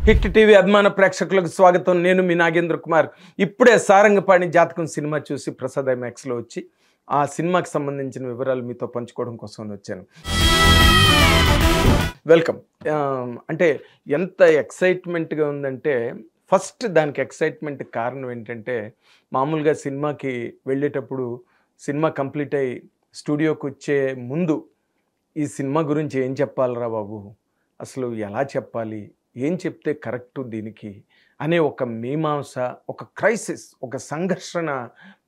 Hit TV అభిమాన ప్రేక్షకులకు స్వాగతం. నేను మీ నాగేంద్ర కుమార్. ఇప్పుడే సారంగపాణి జాతకం సినిమా చూసి ప్రసాద్ ఐమాక్స్లో వచ్చి ఆ సినిమాకి సంబంధించిన వివరాలు మీతో పంచుకోవడం కోసం వచ్చాను. వెల్కమ్. అంటే ఎంత ఎక్సైట్మెంట్గా ఉందంటే, ఫస్ట్ దానికి ఎక్సైట్మెంట్ కారణం ఏంటంటే, మామూలుగా సినిమాకి వెళ్ళేటప్పుడు సినిమా కంప్లీట్ అయ్యి స్టూడియోకి వచ్చే ముందు ఈ సినిమా గురించి ఏం చెప్పాలరా బాబు, అసలు ఎలా చెప్పాలి, ఏం చెప్తే కరెక్టు దీనికి అనే ఒక మీమాంస, ఒక క్రైసిస్, ఒక సంఘర్షణ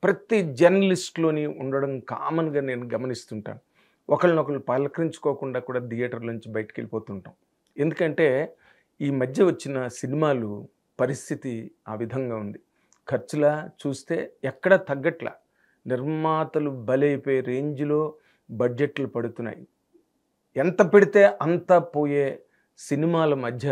ప్రతి జర్నలిస్ట్లోని ఉండడం కామన్గా నేను గమనిస్తుంటాను. ఒకళ్ళనొకళ్ళు పలకరించుకోకుండా కూడా థియేటర్ నుంచి బయటికి వెళ్ళిపోతుంటాం. ఎందుకంటే ఈ మధ్య వచ్చిన సినిమాలు పరిస్థితి ఆ విధంగా ఉంది. ఖర్చులా చూస్తే ఎక్కడ తగ్గట్లా, నిర్మాతలు బలైపోయే రేంజ్లో బడ్జెట్లు పడుతున్నాయి. ఎంత పెడితే అంత పోయే సినిమాల మధ్య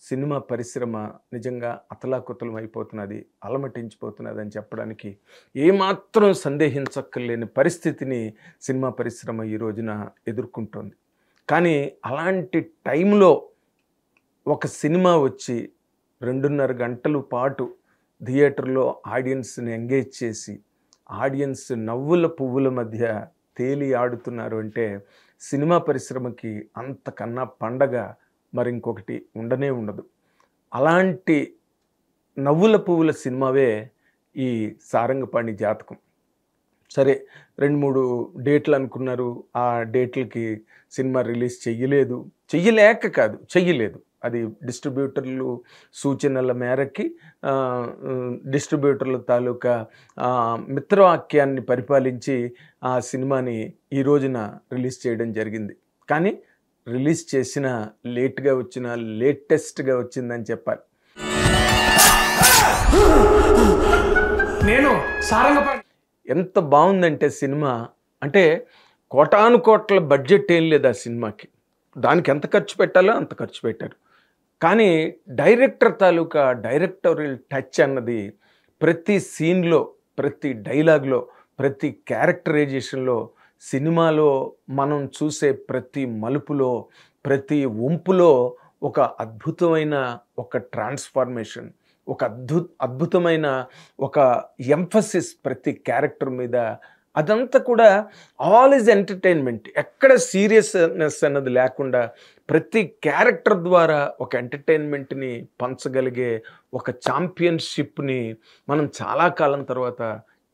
సినిమా పరిశ్రమ నిజంగా అతలాకుతలం అయిపోతున్నది, అలమటించిపోతున్నది అని చెప్పడానికి ఏమాత్రం సందేహించక్కర్లేని పరిస్థితిని సినిమా పరిశ్రమ ఈ రోజున ఎదుర్కొంటోంది. కానీ అలాంటి టైంలో ఒక సినిమా వచ్చి 2.5 గంటల పాటు థియేటర్లో ఆడియన్స్ని ఎంగేజ్ చేసి ఆడియన్స్ నవ్వుల పువ్వుల మధ్య తేలి ఆడుతున్నారు అంటే సినిమా పరిశ్రమకి అంతకన్నా పండగ మరి ఇంకొకటి ఉండనే ఉండదు. అలాంటి నవ్వుల పువ్వుల సినిమావే ఈ సారంగపాణి జాతకం. సరే, 2-3 డేట్లు అనుకున్నారు. ఆ డేట్లకి సినిమా రిలీజ్ చెయ్యలేదు. అది డిస్ట్రిబ్యూటర్లు సూచనల మేరకి డిస్ట్రిబ్యూటర్ల తాలూకా మిత్రవాక్యాన్ని పరిపాలించి ఆ సినిమాని ఈ రోజున రిలీజ్ చేయడం జరిగింది. కానీ రిలీజ్ చేసిన లేట్గా వచ్చిన, లేటెస్ట్గా వచ్చిందని చెప్పాలి. నేను సారంగపాణి ఎంత బాగుందంటే సినిమా, అంటే కోటాను కోట్ల బడ్జెట్ ఏం లేదు ఆ సినిమాకి. దానికి ఎంత ఖర్చు పెట్టాలో అంత ఖర్చు పెట్టారు. కానీ డైరెక్టర్ తాలూకా డైరెక్టోరియల్ టచ్ అన్నది ప్రతి సీన్లో, ప్రతి డైలాగ్లో, ప్రతి క్యారెక్టరైజేషన్లో, సినిమాలో మనం చూసే ప్రతి మలుపులో, ప్రతి వంపులో ఒక అద్భుతమైన ఒక ట్రాన్స్ఫార్మేషన్, ఒక అద్భుతమైన ఒక ఎంఫసిస్ ప్రతి క్యారెక్టర్ మీద. అదంతా కూడా ఆల్ ఈజ్ ఎంటర్టైన్మెంట్. ఎక్కడ సీరియస్నెస్ అన్నది లేకుండా ప్రతి క్యారెక్టర్ ద్వారా ఒక ఎంటర్టైన్మెంట్ని పంచగలిగే ఒక ఛాంపియన్షిప్ని మనం చాలా కాలం తర్వాత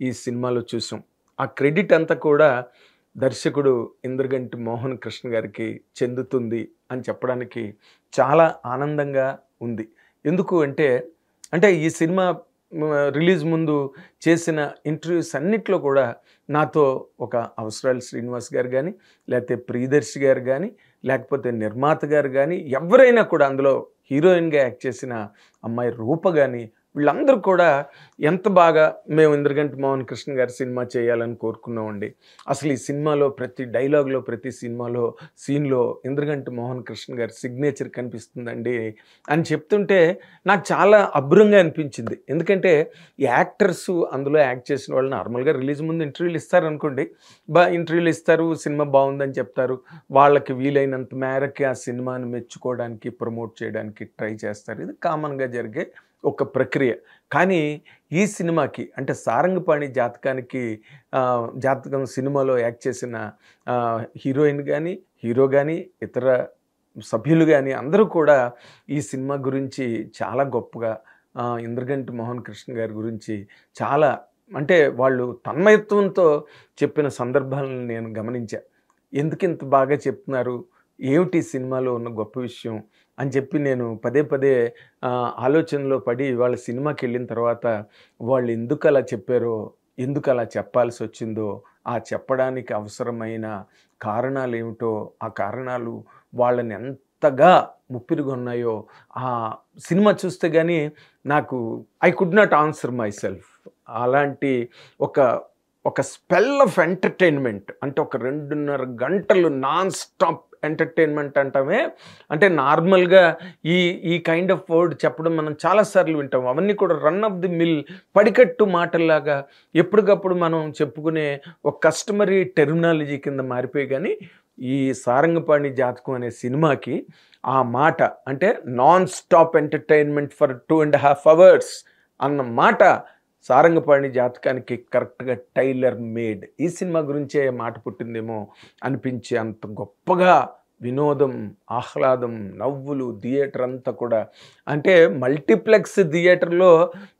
ఈ సినిమాలో చూసాం. ఆ క్రెడిట్ అంతా కూడా దర్శకుడు ఇంద్రగంటి మోహన్ కృష్ణ గారికి చెందుతుంది అని చెప్పడానికి చాలా ఆనందంగా ఉంది. ఎందుకు అంటే ఈ సినిమా రిలీజ్ ముందు చేసిన ఇంటర్వ్యూస్ అన్నిట్లో కూడా నాతో ఒక అవసరాలు శ్రీనివాస్ గారు కానీ, లేకపోతే ప్రియదర్శి గారు కానీ, లేకపోతే నిర్మాత గారు కానీ, ఎవరైనా కూడా అందులో హీరోయిన్గా యాక్ట్ చేసిన అమ్మాయి రూప కానీ, వీళ్ళందరూ కూడా ఎంత బాగా మేము ఇంద్రగంటి మోహన్ కృష్ణ గారి సినిమా చేయాలని కోరుకున్నామండి. అసలు ఈ సినిమాలో ప్రతి డైలాగ్లో, ప్రతి సినిమాలో సీన్లో ఇంద్రగంటి మోహన్ కృష్ణ గారి సిగ్నేచర్ కనిపిస్తుందండి అని చెప్తుంటే నాకు చాలా అబ్బురంగా అనిపించింది. ఎందుకంటే యాక్టర్స్ అందులో యాక్ట్ చేసిన వాళ్ళు నార్మల్గా రిలీజ్ ముందు ఇంటర్వ్యూలు ఇస్తారనుకోండి, ఇంటర్వ్యూలు ఇస్తారు, సినిమా బాగుందని చెప్తారు, వాళ్ళకి వీలైనంత మేరకి ఆ సినిమాని మెచ్చుకోవడానికి, ప్రమోట్ చేయడానికి ట్రై చేస్తారు. ఇది కామన్గా జరిగే ఒక ప్రక్రియ. కానీ ఈ సినిమాకి, అంటే సారంగపాణి జాతకం సినిమాలో యాక్ట్ చేసిన హీరోయిన్ కానీ, హీరో కానీ, ఇతర సభ్యులు కానీ అందరూ కూడా ఈ సినిమా గురించి చాలా గొప్పగా, ఇంద్రగంటి మోహన్ కృష్ణ గారి గురించి చాలా, అంటే వాళ్ళు తన్మయత్వంతో చెప్పిన సందర్భాలను నేను గమనించా. ఎందుకు ఇంత బాగా చెప్తున్నారు, ఏమిటి సినిమాలో ఉన్న గొప్ప విషయం అని చెప్పి నేను పదే ఆలోచనలో పడి వాళ్ళ సినిమాకి వెళ్ళిన తర్వాత వాళ్ళు ఎందుకు అలా చెప్పారో, ఎందుకు అలా చెప్పాల్సి వచ్చిందో, ఆ చెప్పడానికి అవసరమైన కారణాలు ఏమిటో, ఆ కారణాలు వాళ్ళని ఎంతగా ముప్పిరిగొన్నాయో ఆ సినిమా చూస్తే కానీ నాకు I could not answer my self. అలాంటి ఒక స్పెల్ ఆఫ్ ఎంటర్టైన్మెంట్, అంటే ఒక 2.5 గంటలు నాన్ స్టాప్ ఎంటర్టైన్మెంట్ అంటామే. అంటే నార్మల్గా ఈ కైండ్ ఆఫ్ వర్డ్ చెప్పడం మనం చాలాసార్లు వింటాం. అవన్నీ కూడా రన్ ఆఫ్ ది మిల్ పడికట్టు మాటల్లాగా ఎప్పటికప్పుడు మనం చెప్పుకునే ఒక కస్టమరీ టెర్మినాలజీ కింద మారిపోయి, కానీ ఈ సారంగపాణి జాతకం అనే సినిమాకి ఆ మాట అంటే non stop entertainment for 2.5 hours అన్న మాట సారంగపాణి జాతకానికి కరెక్ట్గా టైలర్ మేడ్. ఈ సినిమా గురించే మాట పుట్టిందేమో అనిపించే అంత గొప్పగా వినోదం, ఆహ్లాదం, నవ్వులు, థియేటర్ అంతా కూడా. అంటే మల్టీప్లెక్స్ థియేటర్లో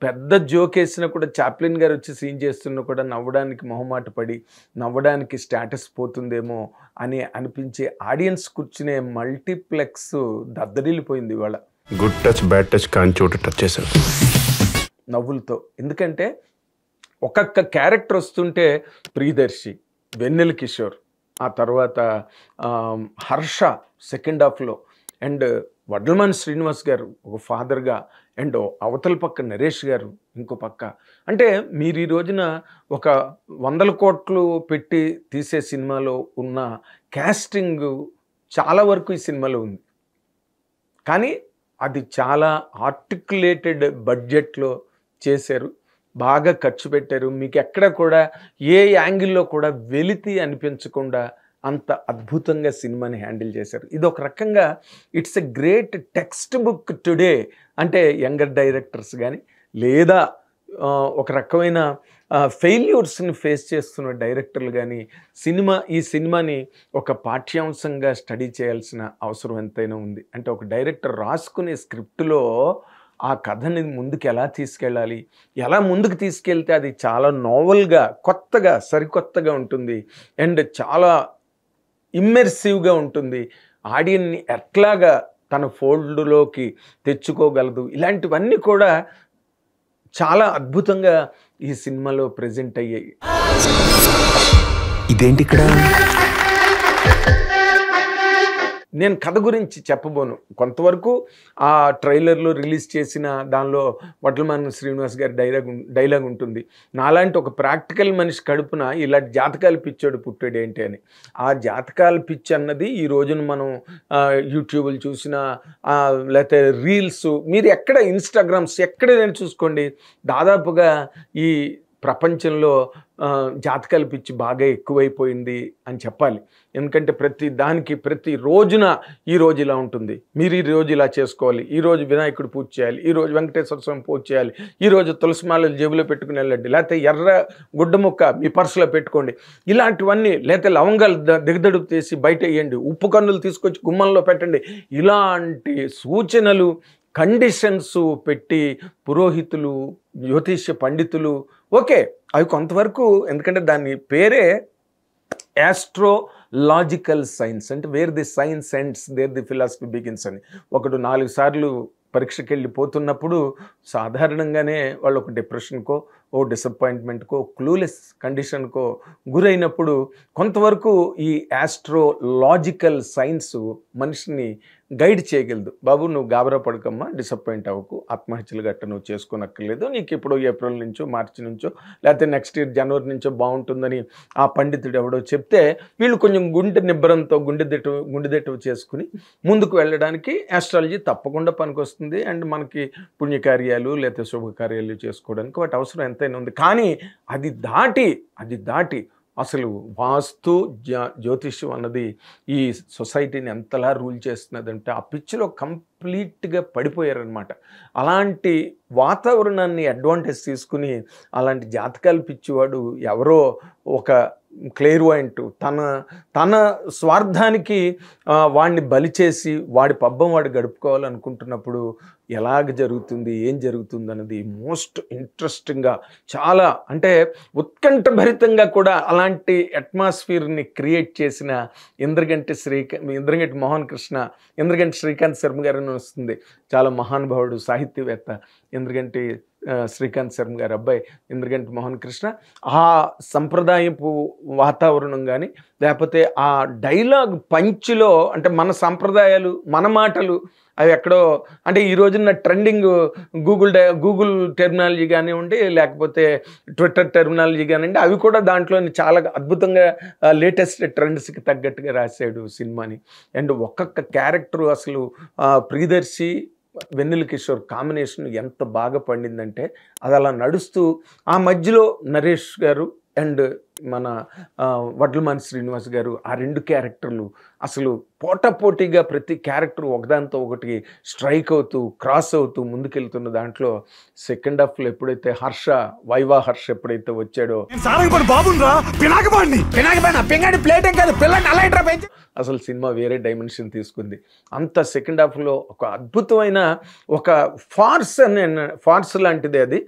పెద్ద జోకేసినా కూడా చాప్లిన్ గారు వచ్చి సీన్ చేస్తున్నా కూడా నవ్వడానికి మొహమాట పడి నవ్వడానికి స్టేటస్ పోతుందేమో అని అనిపించే ఆడియన్స్ కూర్చునే మల్టీప్లెక్స్ దద్దరిల్లిపోయింది ఇవాళ. గుడ్ టచ్ బ్యాడ్ టచ్ కాని చోటు టచ్ చేశారు నవ్వులతో. ఎందుకంటే ఒక్కొక్క క్యారెక్టర్ వస్తుంటే ప్రియదర్శి, వెన్నెల కిషోర్, ఆ తర్వాత హర్ష సెకండ్ హాఫ్లో, అండ్ వడ్లమాన్ శ్రీనివాస్ గారు ఒక ఫాదర్గా, అండ్ అవతల పక్క నరేష్ గారు ఇంకో పక్క. అంటే మీరు ఈ రోజున ఒక 100 కోట్లు పెట్టి తీసే సినిమాలో ఉన్న క్యాస్టింగ్ చాలా వరకు ఈ సినిమాలో ఉంది. కానీ అది చాలా ఆర్టికులేటెడ్ బడ్జెట్లో చేశారు, బాగా ఖర్చు పెట్టారు. మీకు ఎక్కడ కూడా ఏ యాంగిల్లో కూడా వెలితి అనిపించకుండా అంత అద్భుతంగా సినిమాని హ్యాండిల్ చేశారు. ఇది ఒక రకంగా it's a great text book today. అంటే యంగర్ డైరెక్టర్స్ కానీ లేదా ఒక రకమైన ఫెయిల్యూర్స్ని ఫేస్ చేస్తున్న డైరెక్టర్లు కానీ ఈ సినిమాని ఒక పాఠ్యాంశంగా స్టడీ చేయాల్సిన అవసరం ఎంతైనా ఉంది. అంటే ఒక డైరెక్టర్ రాసుకునే స్క్రిప్ట్లో ఆ కథని ముందుకు ఎలా తీసుకెళ్ళాలి, ఎలా ముందుకు తీసుకెళ్తే అది చాలా నోవెల్గా, కొత్తగా, సరికొత్తగా ఉంటుంది, అండ్ చాలా ఇమ్మెర్సివ్గా ఉంటుంది, ఆడియన్ని ఎట్లాగా తన ఫోల్డ్లోకి తెచ్చుకోగలదు, ఇలాంటివన్నీ కూడా చాలా అద్భుతంగా ఈ సినిమాలో ప్రజెంట్ అయ్యాయి. ఇదేంటి ఇక్కడ? నేను కథ గురించి చెప్పబోను. కొంతవరకు ఆ ట్రైలర్లో రిలీజ్ చేసిన దానిలో వడ్లమాన్ శ్రీనివాస్ గారి డైలాగ్ ఉంటుంది. నాలాంటి ఒక ప్రాక్టికల్ మనిషి కడుపున ఇలాంటి జాతకాలు పిచ్చాడు పుట్టాడు ఏంటి అని. ఆ జాతకాల పిచ్చి అన్నది ఈ రోజున మనం యూట్యూబ్లు చూసినా లేకపోతే రీల్స్, మీరు ఎక్కడ ఇన్స్టాగ్రామ్స్ ఎక్కడైనా చూసుకోండి, దాదాపుగా ఈ ప్రపంచంలో జాతకాల పిచ్చి బాగా ఎక్కువైపోయింది అని చెప్పాలి. ఎందుకంటే ప్రతి రోజున ఈరోజు ఇలా ఉంటుంది, మీరు ఈ రోజు ఇలా చేసుకోవాలి, ఈరోజు వినాయకుడు పూజ చేయాలి, ఈరోజు వెంకటేశ్వర స్వామి పూజ చేయాలి, ఈరోజు తులసిమాలలు జేబులో పెట్టుకుని వెళ్ళండి, లేకపోతే ఎర్ర గుడ్డ ముక్క మీ పర్సులో పెట్టుకోండి, ఇలాంటివన్నీ, లేకపోతే లవంగాలు దిగదడుపు తీసి బయట వేయండి, ఉప్పు కన్నులు తీసుకొచ్చి గుమ్మంలో పెట్టండి, ఇలాంటి సూచనలు కండిషన్స్ పెట్టి పురోహితులు, జ్యోతిష్య పండితులు, ఓకే అవి కొంతవరకు, ఎందుకంటే దాని పేరే యాస్ట్రోలాజికల్ సైన్స్, అంటే where the science ends there the philosophy begins అని. ఒకడు 4 సార్లు పరీక్షకి వెళ్ళిపోతున్నప్పుడు సాధారణంగానే వాళ్ళు ఒక డిప్రెషన్కో, ఓ డిసప్పాయింట్మెంట్కో, క్లూలెస్ కండిషన్కో గురైనప్పుడు కొంతవరకు ఈ యాస్ట్రోలాజికల్ సైన్స్ మనిషిని గైడ్ చేయగలదు. బాబు నువ్వు గాబరా పడకమ్మా, డిసప్పాయింట్ అవ్వకు, ఆత్మహత్యలు గట్ట నువ్వు చేసుకోనక్కర్లేదు, నీకు ఇప్పుడు ఏప్రిల్ నుంచో మార్చి నుంచో లేకపోతే నెక్స్ట్ ఇయర్ జనవరి నుంచో బాగుంటుందని ఆ పండితుడు ఎవడో చెప్తే వీళ్ళు కొంచెం గుండె నిబ్బరంతో గుండెదెట్టు చేసుకుని ముందుకు వెళ్ళడానికి ఆస్ట్రాలజీ తప్పకుండా పనికొస్తుంది. అండ్ మనకి పుణ్యకార్యాలు లేకపోతే శుభకార్యాలు చేసుకోవడానికి వాటి అవసరం ఎంతైనా ఉంది. కానీ అది దాటి అసలు వాస్తు జ్యోతిష్యం అన్నది ఈ సొసైటీని ఎంతలా రూల్ చేస్తున్నదంటే ఆ పిచ్చిలో కంప్లీట్గా పడిపోయారనమాట. అలాంటి వాతావరణాన్ని అడ్వాంటేజ్ తీసుకుని అలాంటి జాతకాలు పిచ్చివాడు ఎవరో ఒక క్లేర్వాయింట్ తన స్వార్థానికి వాడిని బలి చేసి వాడి పబ్బం వాడు గడుపుకోవాలనుకుంటున్నప్పుడు ఎలాగ జరుగుతుంది, ఏం జరుగుతుంది అన్నది మోస్ట్ ఇంట్రెస్టింగ్గా, చాలా అంటే ఉత్కంఠభరితంగా కూడా అలాంటి అట్మాస్ఫియర్ని క్రియేట్ చేసిన ఇంద్రగంటి శ్రీకాంత్ శర్మ గారిని వస్తుంది. చాలా మహానుభావుడు, సాహిత్యవేత్త ఇంద్రగంటి శ్రీకాంత్ శర్మ గారి అబ్బాయి ఇంద్రగంటి మోహన్ కృష్ణ. ఆ సంప్రదాయపు వాతావరణం కానీ లేకపోతే ఆ డైలాగ్ పంచ్లో, అంటే మన సంప్రదాయాలు, మన మాటలు అవి ఎక్కడో, అంటే ఈ రోజున ట్రెండింగ్ గూగుల్ టెర్మినాలజీ కానివ్వండి లేకపోతే ట్విట్టర్ టెర్మినాలజీ కానివ్వండి, అవి కూడా దాంట్లో చాలా అద్భుతంగా లేటెస్ట్ ట్రెండ్స్కి తగ్గట్టుగా రాశాడు సినిమాని. అండ్ ఒక్కొక్క క్యారెక్టరు అసలు ప్రియదర్శి, వెన్నెల కిషోర్ కాంబినేషన్ ఎంత బాగా పండిందంటే అది అలా నడుస్తూ ఆ మధ్యలో నరేష్ గారు అండ్ మన వడ్లమాని శ్రీనివాస్ గారు ఆ 2 క్యారెక్టర్లు అసలు పోటాపోటీగా ప్రతి క్యారెక్టర్ ఒకదానితో ఒకటి స్ట్రైక్ అవుతూ క్రాస్ అవుతూ ముందుకెళ్తున్న దాంట్లో సెకండ్ హాఫ్లో ఎప్పుడైతే వైవా హర్ష ఎప్పుడైతే వచ్చాడో అసలు సినిమా వేరే డైమెన్షన్ తీసుకుంది. అంత సెకండ్ హాఫ్లో ఒక అద్భుతమైన ఒక ఫార్స్ లాంటిది అది.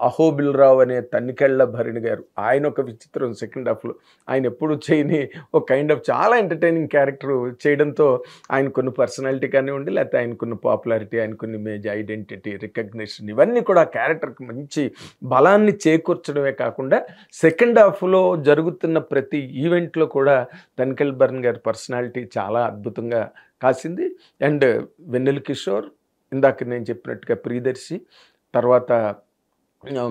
అహోబిల్రావు అనే తన్నికెళ్ల భరణి గారు ఆయన ఒక విచిత్రం సెకండ్ హాఫ్లో. ఆయన ఎప్పుడు చేయని ఒక కైండ్ ఆఫ్ చాలా ఎంటర్టైనింగ్ క్యారెక్టర్ చేయడంతో ఆయన కొన్ని పర్సనాలిటీ కానివ్వండి, లేకపోతే ఆయనకున్న పాపులారిటీ, ఆయనకున్న ఇమేజ్, ఐడెంటిటీ, రికగ్నిషన్ ఇవన్నీ కూడా ఆ క్యారెక్టర్కి మంచి బలాన్ని చేకూర్చడమే కాకుండా సెకండ్ హాఫ్లో జరుగుతున్న ప్రతి ఈవెంట్లో కూడా తన్నికెళ్ల భరణి గారి పర్సనాలిటీ చాలా అద్భుతంగా కాసింది. అండ్ వెన్నెల కిషోర్, ఇందాక నేను చెప్పినట్టుగా ప్రియదర్శి, తర్వాత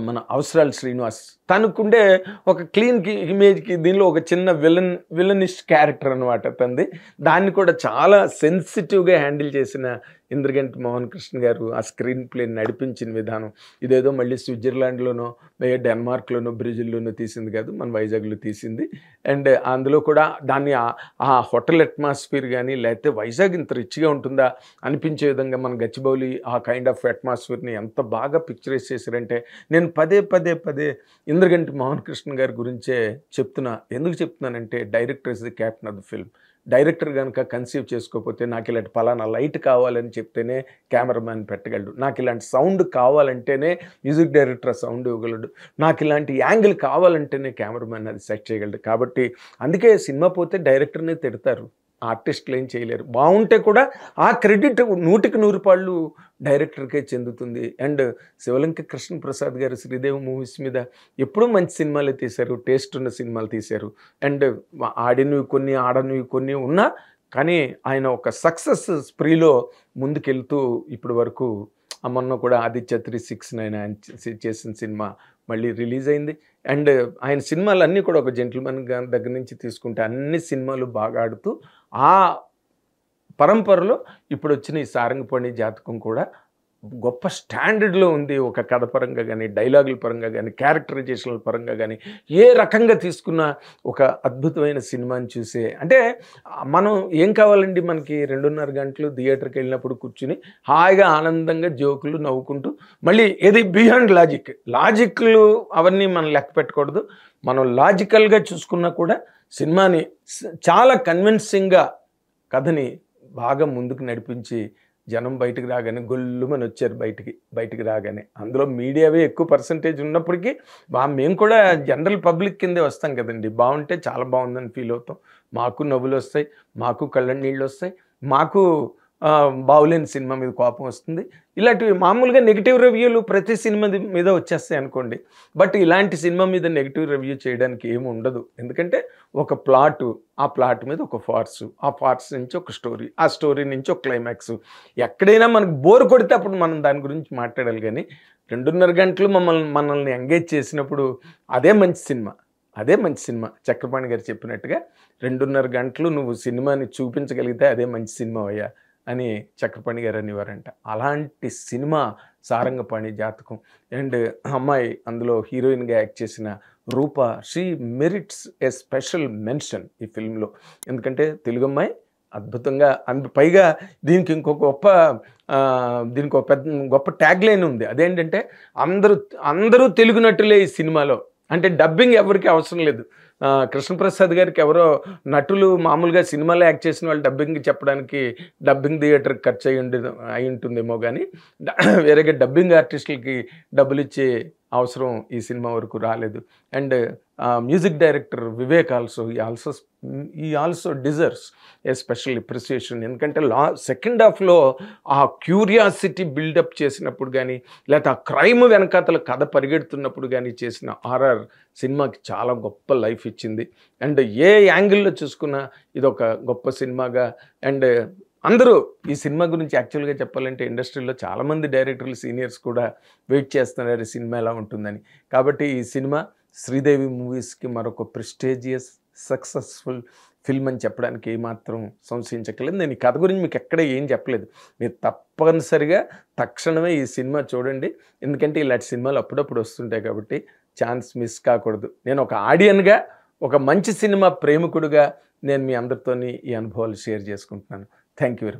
మన అవసరాల శ్రీనివాస్ తనకుండే ఒక క్లీన్ ఇమేజ్కి దీనిలో ఒక చిన్న విలనిస్ట్ క్యారెక్టర్ అనమాట తనది. దాన్ని కూడా చాలా సెన్సిటివ్గా హ్యాండిల్ చేసిన ఇంద్రగంటి మోహన్ కృష్ణ గారు ఆ స్క్రీన్ ప్లేని నడిపించిన విధానం ఇదేదో మళ్ళీ స్విట్జర్లాండ్లోనో డెన్మార్క్లోనో బ్రెజిల్లోనో తీసింది కాదు, మన వైజాగ్లో తీసింది. అండ్ అందులో కూడా దాన్ని ఆ హోటల్ అట్మాస్ఫియర్ కానీ లేకపోతే వైజాగ్ ఇంత రిచ్గా ఉంటుందా అనిపించే విధంగా మన గచ్చిబౌలి ఆ కైండ్ ఆఫ్ అట్మాస్ఫియర్ని ఎంత బాగా పిక్చరైజ్ చేశారంటే నేను పదే ఇంద్రగంటి మోహన్ కృష్ణ గారి గురించే చెప్తున్నా. ఎందుకు చెప్తున్నానంటే director is the captain of the film. Director కనుక కన్సీవ్ చేసుకోకపోతే నాకు ఇలాంటి పలానా లైట్ కావాలని చెప్తేనే కెమెరామ్యాన్ పెట్టగలడు, నాకు ఇలాంటి సౌండ్ కావాలంటేనే మ్యూజిక్ డైరెక్టర్ సౌండ్ ఇవ్వగలడు, నాకు ఇలాంటి యాంగిల్ కావాలంటేనే కెమెరామ్యాన్ అది సెట్ చేయగలడు. కాబట్టి అందుకే సినిమా పోతే డైరెక్టర్ని తిడతారు, ఆర్టిస్టులు ఏం చేయలేరు. బాగుంటే కూడా ఆ క్రెడిట్ 100% డైరెక్టర్కే చెందుతుంది. అండ్ శివలంక కృష్ణప్రసాద్ గారు శ్రీదేవి మూవీస్ మీద ఎప్పుడూ మంచి సినిమాలు తీశారు, టేస్ట్ ఉన్న సినిమాలు తీశారు. అండ్ ఆడినవి కొన్ని ఆడనివి కొన్ని ఉన్నా కానీ ఆయన ఒక సక్సెస్ స్ప్రీలో ముందుకెళ్తూ ఇప్పటి వరకు మొన్న కూడా ఆదిత్య 369 ఆయన చేసిన సినిమా మళ్ళీ రిలీజ్ అయింది. అండ్ ఆయన సినిమాలన్నీ కూడా ఒక జెంటిల్మెన్ దగ్గర నుంచి తీసుకుంటే అన్ని సినిమాలు బాగా ఆడుతూ ఆ పరంపరలో ఇప్పుడు వచ్చిన ఈ సారంగపాణి జాతకం కూడా గొప్ప స్టాండర్డ్లో ఉంది. ఒక కథ పరంగా కానీ, డైలాగుల పరంగా కానీ, క్యారెక్టరైజేషన్ల పరంగా కానీ ఏ రకంగా తీసుకున్న ఒక అద్భుతమైన సినిమాని చూసే అంటే మనం ఏం కావాలండి, మనకి 2.5 గంటలు థియేటర్కి వెళ్ళినప్పుడు కూర్చుని హాయిగా ఆనందంగా జోకులు నవ్వుకుంటూ మళ్ళీ ఏది బియాండ్ లాజిక్లు అవన్నీ మనం లెక్క పెట్టకూడదు. మనం లాజికల్గా చూసుకున్నా కూడా సినిమాని చాలా కన్విన్సింగ్గా కథని బాగా ముందుకు నడిపించి జనం బయటకు రాగానే గొల్లుమని వచ్చారు. బయటికి రాగానే అందులో మీడియావే ఎక్కువ పర్సంటేజ్ ఉన్నప్పటికీ మేము కూడా జనరల్ పబ్లిక్ కిందే వస్తాం కదండి. బాగుంటే చాలా బాగుందని ఫీల్ అవుతాం, మాకు నవ్వులు వస్తాయి, మాకు కళ్ళ నీళ్ళు వస్తాయి, మాకు బాగులేని సినిమా మీద కోపం వస్తుంది. ఇలాంటివి మామూలుగా నెగిటివ్ రివ్యూలు ప్రతి సినిమా మీద వచ్చేస్తాయి అనుకోండి. బట్ ఇలాంటి సినిమా మీద నెగిటివ్ రివ్యూ చేయడానికి ఏమి ఉండదు. ఎందుకంటే ఒక ప్లాటు, ఆ ప్లాట్ మీద ఒక ఫార్స్, ఆ ఫార్స్ నుంచి ఒక స్టోరీ, ఆ స్టోరీ నుంచి ఒక క్లైమాక్స్. ఎక్కడైనా మనకు బోర్ కొడితే అప్పుడు మనం దాని గురించి మాట్లాడాలి. కానీ 2.5 గంటలు మనల్ని ఎంగేజ్ చేసినప్పుడు అదే మంచి సినిమా. చక్రపాణి గారు చెప్పినట్టుగా 2.5 గంటలు నువ్వు సినిమాని చూపించగలిగితే అదే మంచి సినిమా అయ్యా అని చక్రపాణి గారు అనేవారంట. అలాంటి సినిమా సారంగపాణి జాతకం. అండ్ అమ్మాయి అందులో హీరోయిన్గా యాక్ట్ చేసిన Rupa, she merits a special mention ఈ ఫిల్మ్లో. ఎందుకంటే తెలుగు అమ్మాయి అద్భుతంగా పైగా దీనికి ఒక గొప్ప ట్యాగ్ లైన్ ఉంది. అదేంటంటే అందరూ తెలుగు నటులే ఈ సినిమాలో. అంటే డబ్బింగ్ ఎవరికి అవసరం లేదు. కృష్ణప్రసాద్ గారికి ఎవరో నటులు మామూలుగా సినిమాలో యాక్ట్ చేసిన వాళ్ళు డబ్బింగ్ చెప్పడానికి డబ్బింగ్ థియేటర్కి ఖర్చు అయి ఉంటుందేమో కానీ వేరేగా డబ్బింగ్ ఆర్టిస్టులకి డబ్బులు ఇచ్చే అవసరం ఈ సినిమా వరకు రాలేదు. And music director Vivek also deserves A special appreciation. ఎందుకంటే సెకండ్ హాఫ్లో ఆ క్యూరియాసిటీ బిల్డప్ చేసినప్పుడు కానీ, లేకపోతే ఆ క్రైమ్ వెనకాతల కథ పరిగెడుతున్నప్పుడు కానీ చేసిన ఆర్ఆర్ సినిమాకి చాలా గొప్ప లైఫ్ ఇచ్చింది. అండ్ ఏ యాంగిల్లో చూసుకున్నా ఇదొక గొప్ప సినిమాగా. అండ్ అందరూ ఈ సినిమా గురించి యాక్చువల్గా చెప్పాలంటే ఇండస్ట్రీలో చాలామంది డైరెక్టర్లు సీనియర్స్ కూడా వెయిట్ చేస్తున్నారు ఈ సినిమా ఎలా ఉంటుందని. కాబట్టి ఈ సినిమా శ్రీదేవి మూవీస్కి మరొక ప్రెస్టీజియస్ సక్సెస్ఫుల్ ఫిల్మ్ అని చెప్పడానికి ఏమాత్రం సంశయించక్కర్లేదు. నేను ఈ కథ గురించి మీకు ఎక్కడ ఏం చెప్పలేదు. మీరు తప్పనిసరిగా తక్షణమే ఈ సినిమా చూడండి. ఎందుకంటే ఇలాంటి సినిమాలు అప్పుడప్పుడు వస్తుంటాయి కాబట్టి ఛాన్స్ మిస్ కాకూడదు. నేను ఒక ఆడియన్గా, ఒక మంచి సినిమా ప్రేమికుడిగా నేను మీ అందరితోని ఈ అనుభవాలు షేర్ చేసుకుంటున్నాను. Thank you very much.